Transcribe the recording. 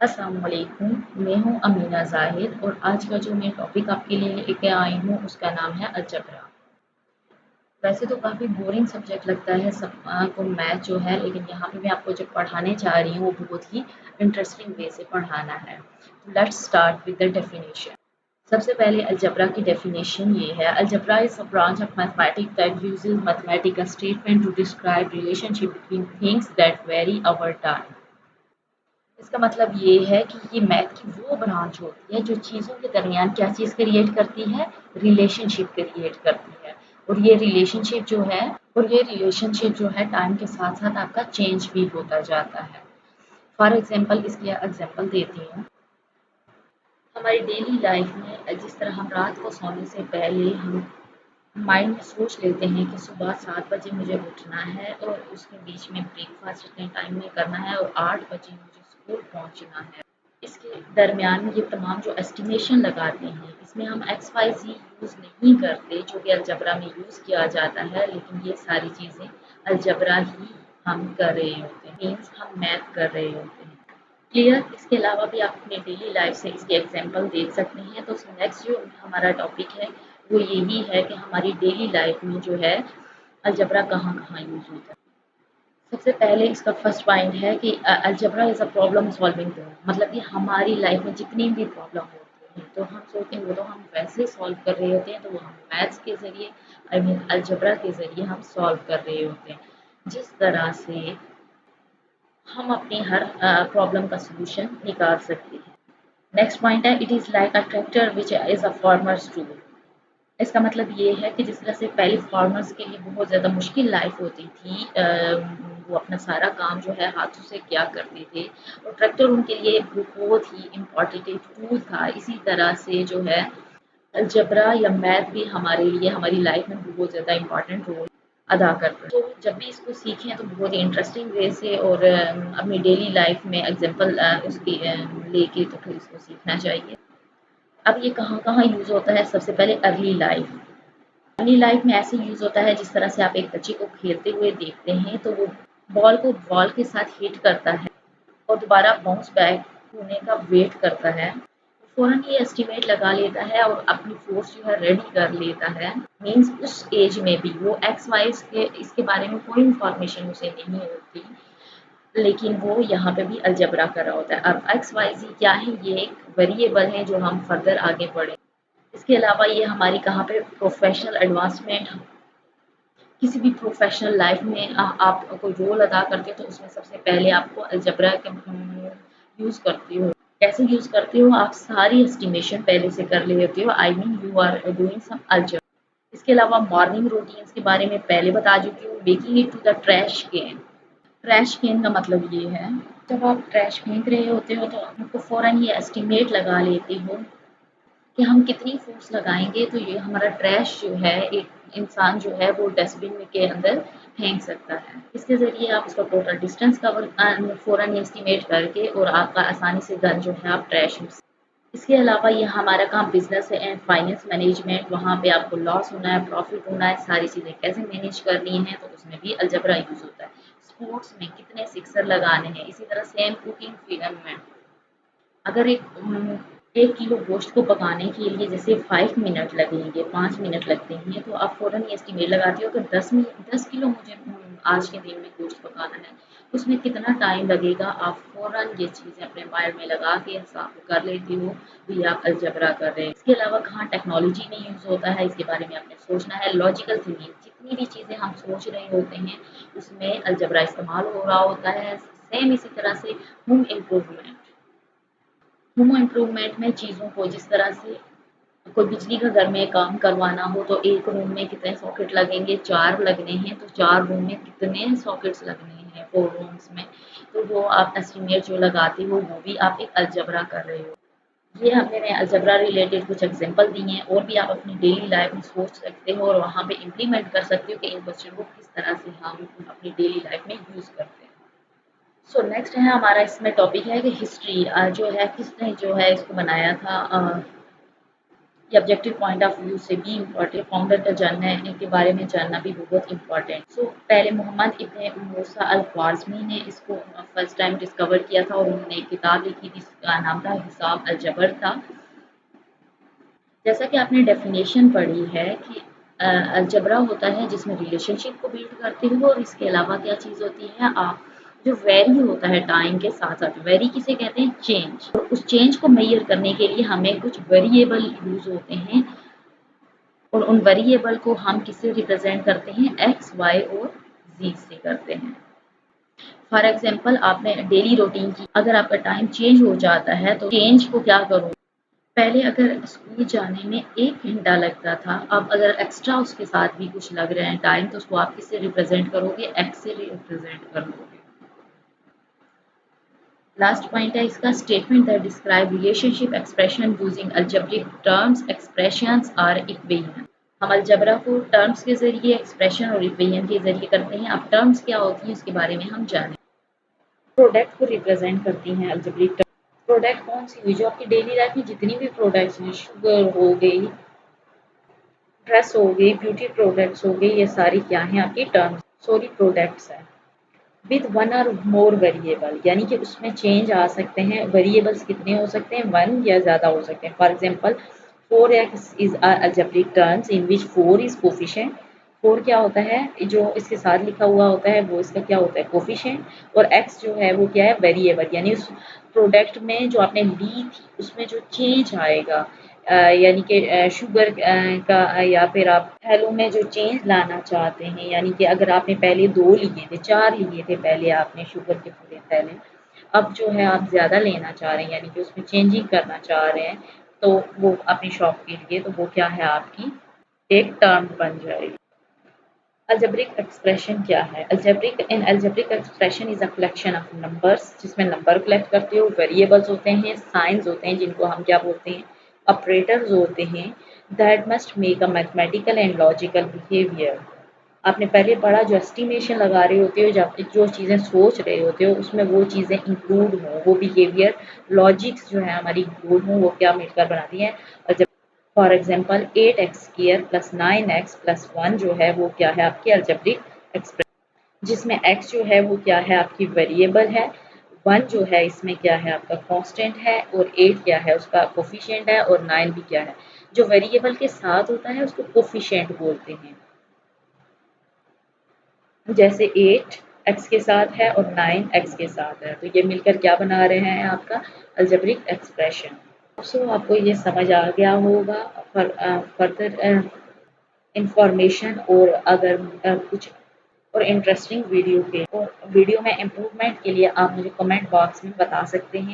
अस्सलाम वालेकुम, मैं हूँ अमीना ज़ाहिद और आज का जो मैं टॉपिक आपके लिए लेके आई हूँ उसका नाम है अलजबरा। वैसे तो काफ़ी बोरिंग सब्जेक्ट लगता है सबको मैथ जो है, लेकिन यहाँ पे मैं आपको जो पढ़ाने जा रही हूँ वो बहुत ही इंटरेस्टिंग वे से पढ़ाना है। Let's start with the definition. सबसे पहले अलजबरा की डेफिनेशन ये है, algebra is a branch of mathematics that uses mathematical statement to describe relationship between things that vary over time. इसका मतलब ये है कि ये मैथ की वो ब्रांच होती है जो चीज़ों के दरमियान क्या चीज़ क्रिएट करती है, रिलेशनशिप क्रिएट करती है। और ये रिलेशनशिप जो है टाइम के साथ साथ आपका चेंज भी होता जाता है। फॉर एग्जांपल इसकी एग्जांपल देती हूँ। हमारी डेली लाइफ में जिस तरह हम रात को सोने से पहले हम माइंड में सोच लेते हैं कि सुबह 7 बजे मुझे उठना है और उसके बीच में ब्रेकफास्ट इतने टाइम में करना है और 8 बजे मुझे स्कूल पहुंचना है। इसके दरमियान ये तमाम जो एस्टिमेशन लगाते हैं, इसमें हम एक्स वाई ज़ी यूज़ नहीं करते जो कि अलजबरा में यूज़ किया जाता है, लेकिन ये सारी चीज़ें अलजबरा ही हम कर रहे होते हैं, मीन्स हम मैथ कर रहे होते हैं। क्लियर? इसके अलावा भी आप अपने डेली लाइफ से इसकी एग्जांपल देख सकते हैं। तो नेक्स्ट जो हमारा टॉपिक है वो यही है कि हमारी डेली लाइफ में जो है अलजबरा कहाँ-कहाँ यूज़ होता है। सबसे पहले इसका फर्स्ट पॉइंट है कि algebra is a problem solving tool, मतलब कि हमारी लाइफ में जितनी भी प्रॉब्लम होती हैं तो हम सोचते हैं वो तो हम वैसे सॉल्व कर रहे होते हैं, तो वो हम मैथ्स के ज़रिए आई मीन अलजेब्रा के ज़रिए हम सॉल्व कर रहे होते हैं। जिस तरह से हम अपनी हर प्रॉब्लम का सॉल्यूशन निकाल सकते हैं। नेक्स्ट पॉइंट है, it is like a tractor which is a farmers tool. इसका मतलब ये है कि जिस तरह से पहले फार्मर्स के लिए बहुत ज़्यादा मुश्किल लाइफ होती थी, वो अपना सारा काम जो है हाथों से किया करते थे और ट्रैक्टर उनके लिए बहुत ही इम्पोर्टेंट एक टूल था। इसी तरह से जो है अलजेब्रा या मैथ भी हमारे लिए हमारी लाइफ में बहुत ज़्यादा इम्पोर्टेंट रोल अदा करता है। तो जब भी इसको सीखें तो बहुत ही इंटरेस्टिंग वे से और अपनी डेली लाइफ में एग्जांपल उसकी लेके तो फिर इसको सीखना चाहिए। अब ये कहाँ-कहाँ यूज़ होता है? सबसे पहले अर्ली लाइफ। अर्ली लाइफ में ऐसे यूज़ होता है जिस तरह से आप एक बच्चे को खेलते हुए देखते हैं तो वो बॉल को बॉल के साथ हिट करता है और दोबारा बाउंस बैक होने का वेट करता है। फ़ौरन ये एस्टिमेट लगा लेता है और अपनी फ़ोर्स जो है रेडी कर लेता है। मीन्स उस एज में भी वो एक्स वाई के इसके बारे में कोई इन्फॉर्मेशन उसे नहीं होती, लेकिन वो यहाँ पे भी अलजेब्रा कर रहा होता है। अब एक्स वाई ज़ी क्या है? ये एक वेरिएबल है जो हम फर्दर आगे पढ़ें। इसके अलावा ये हमारी कहाँ पे प्रोफ़ेशनल एडवांसमेंट, किसी भी प्रोफ़ेशनल लाइफ़ में आप कोई रोल अदा करते हो तो उसमें सबसे पहले आपको अलजेब्रा के यूज़ करती हो। कैसे यूज़ करते हो? आप सारी एस्टिमेशन पहले से कर लेते हो, I mean you are doing some algebra. इसके अलावा मॉर्निंग रूटीन्स के बारे में पहले बता चुकी हूँ, making it to the trash can. Trash can का मतलब ये है, जब आप ट्रैश फेंक रहे होते हो तो आपको फ़ौरन ये एस्टिमेट लगा लेते हो कि हम कितनी फ़ोर्स लगाएँगे तो ये हमारा ट्रैश जो है एक इंसान जो है वो डस्टबिन में के अंदर फेंक सकता है। इसके ज़रिए आप उसका टोटल डिस्टेंस कवर फ़ौरन एस्टिमेट करके और आपका आसानी से गन जो है आप ट्रैश में। इसके अलावा ये हमारा काम बिज़नेस है एंड फाइनेंस मैनेजमेंट, वहाँ पे आपको लॉस होना है, प्रॉफ़िट होना है, सारी चीज़ें कैसे मैनेज करनी है तो उसमें भी अलजेब्रा यूज़ होता है। स्पोर्ट्स में कितने सिक्सर लगाने हैं, इसी तरह सेम कुकिंग फ़ील्ड में अगर 1 किलो गोश्त को पकाने के लिए जैसे 5 मिनट लगेंगे, 5 मिनट लगते हैं, तो आप फ़ौरन ये एस्टिमेट लगाते हो कि 10 किलो मुझे आज के दिन में गोश्त पकाना है, उसमें कितना टाइम लगेगा, आप फ़ौरन ये चीज़ें अपने माइंड में लगा के हिसाब कर लेते हो, तो ये आप अलजेब्रा कर रहे हैं। इसके अलावा कहाँ टेक्नोलॉजी में यूज़ होता है, इसके बारे में आपने सोचना है। लॉजिकल थिंकिंग, जितनी भी चीज़ें हम सोच रहे होते हैं, उसमें अलजेब्रा इस्तेमाल हो रहा होता है। सेम इसी तरह से होम इम्प्रूवमेंट। होम इम्प्रूवमेंट में चीज़ों को जिस तरह से कोई बिजली का घर में काम करवाना हो तो एक रूम में कितने सॉकेट लगेंगे, 4 लगने हैं तो 4 रूम में कितने सॉकेट्स लगने हैं 4 रूम्स में। तो वो आप एस्टिमेट जो लगाते हो वो भी आप एक अलजेब्रा कर रहे हो। ये मैंने अलजेब्रा रिलेटेड कुछ एग्ज़ाम्पल दिए हैं और भी आप अपनी डेली लाइफ में सोच सकते हो और वहाँ पे इम्प्लीमेंट कर सकते हो कि इन क्वेश्चन को किस तरह से हम अपनी डेली लाइफ में यूज़ करते हैं। सो नेक्स्ट है हमारा इसमें टॉपिक है कि हिस्ट्री जो है किसने जो है इसको बनाया था, कि ऑब्जेक्टिव पॉइंट ऑफ व्यू से भी इम्पोर्टेंट, फाउंडर का जानने के बारे में जानना भी बहुत इम्पोर्टेंट। पहले मोहम्मद इब्न मूसा अल ख्वारिज़मी ने इसको फर्स्ट टाइम डिस्कवर किया था और उन्होंने एक किताब लिखी थी जिसका नाम था हिसाब अल जबर था। जैसा कि आपने डेफिनेशन पढ़ी है कि अलजबरा होता है जिसमें रिलेशनशिप को बिल्ड करते हुए, और इसके अलावा क्या चीज़ होती है, आप जो वेरी होता है टाइम के साथ साथ, वेरी किसे कहते हैं, चेंज, और उस चेंज को मेजर करने के लिए हमें कुछ वेरिएबल यूज होते हैं, और उन वेरिएबल को हम किससे रिप्रेजेंट करते हैं, एक्स वाई और जी से करते हैं। फॉर एग्जाम्पल आपने डेली रूटीन की, अगर आपका टाइम चेंज हो जाता है तो चेंज को क्या करो, पहले अगर स्कूल जाने में 1 घंटा लगता था, अब अगर एक्स्ट्रा उसके साथ भी कुछ लग रहे हैं टाइम, तो उसको आप किससे रिप्रेजेंट करोगे, एक्स से रिप्रेजेंट करोगे। लास्ट पॉइंट है इसका, statement that describe relationship expression using algebraic terms expressions और इक्वेशन। हम अलजबरा को टर्म्स के जरिए, एक्सप्रेशन और इक्वेशन के जरिए करते हैं। अब टर्म्स क्या होती है उसके बारे में हम जानें। प्रोडक्ट को रिप्रेजेंट करती हैं अलजेब्रिक। प्रोडक्ट कौन सी हुई, जो आपकी डेली लाइफ में जितनी भी प्रोडक्ट्स हैं, शुगर हो गई, ड्रेस हो गई, ब्यूटी प्रोडक्ट्स हो गई, ये सारी क्या हैं, आपकी टर्म्स, सॉरी प्रोडक्ट्स हैं। विद वन और मोर वेरिएबल, यानी कि उसमें चेंज आ सकते हैं, वेरिएबल्स कितने हो सकते हैं, 1 या ज़्यादा हो सकते हैं। For example 4x is algebraic terms in which 4 is coefficient. 4 क्या होता है, जो इसके साथ लिखा हुआ होता है वो इसका क्या होता है, कोफिशिएंट, और x जो है वो क्या है, वेरिएबल, यानी उस प्रोडक्ट में जो आपने ली थी उसमें जो चेंज आएगा, यानी कि शुगर का, या फिर आप थैलों में जो चेंज लाना चाहते हैं, यानी कि अगर आपने पहले 2 लिए थे, 4 लिए थे पहले आपने शुगर के पूरे थैले, अब जो है आप ज़्यादा लेना चाह रहे हैं, यानी कि उसमें चेंजिंग करना चाह रहे हैं, तो वो अपनी शॉप के लिए, तो वो क्या है, आपकी एक टर्म बन जाएगी। अलजेब्रिक एक्सप्रेशन क्या है, algebraic expression is a collection of numbers, जिसमें नंबर कलेक्ट करते हो, वेरिएबल्स होते हैं, साइंस होते हैं जिनको हम क्या बोलते हैं, ऑपरेटर्स होते हैं, that must make a mathematical and logical behaviour. आपने पहले पढ़ा, जो एस्टिमेशन लगा रहे होते हो, जब जो चीज़ें सोच रहे होते हो उसमें वो चीज़ें इंक्लूड हों, वो बिहेवियर लॉजिक्स जो है हमारी इंक्लूड हों, वो क्या मिलकर बनाती हैं। और जब for example 8x² plus 9x plus 1 जो है वो क्या है, आपकी अलजेब्रिक एक्सप्रेशन, जिसमें x जो है वो क्या है, आपकी वेरिएबल है, 1 जो है इसमें क्या है, आपका कांस्टेंट है, और 8 क्या है, उसका कोफिशिएंट है, और 9 भी क्या है, जो वेरिएबल के साथ होता है उसको कोफिशिएंट बोलते हैं। जैसे 8 x के साथ है और 9 x के साथ है, तो ये मिलकर क्या बना रहे हैं, आपका अलजेब्रिक एक्सप्रेशन। आपको ये समझ आ गया होगा। फर्दर इंफॉर्मेशन और अगर कुछ और इंटरेस्टिंग वीडियो में इम्प्रूवमेंट के लिए आप मुझे कमेंट बॉक्स में बता सकते हैं।